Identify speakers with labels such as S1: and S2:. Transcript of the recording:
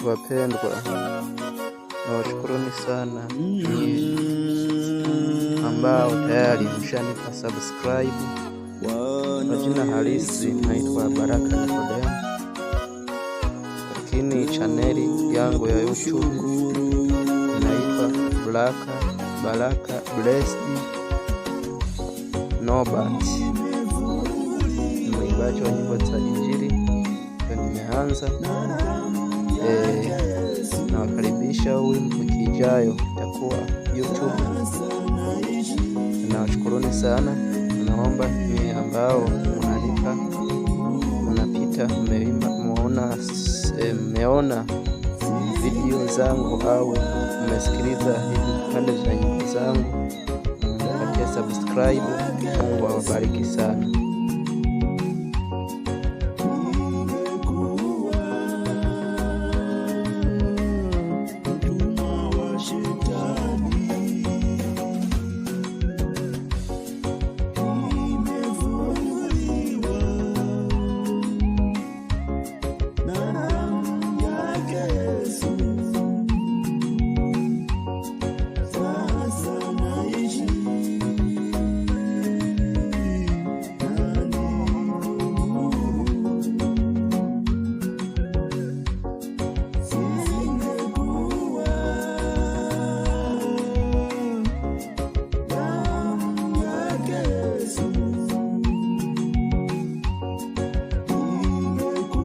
S1: Wapendwa, nawashukuruni sana ambao tayari mshanipa subscribe. Kwa jina halisi naitwa Baraka Nikodemu, lakini chaneli yangu ya YouTube inaitwa Baraka Blessed Norbert. Mwimbaji wa nyimbo za Injili. Nimeanza nawakaribisha wimbo kijayo itakuwa YouTube. Nawashukuruni sana. Naomba ni ambao mnapita mmeona video zangu au mmesikiliza hivi vipande vya nyimbo zangu, mnapatia subscribe. Mungu awabariki sana.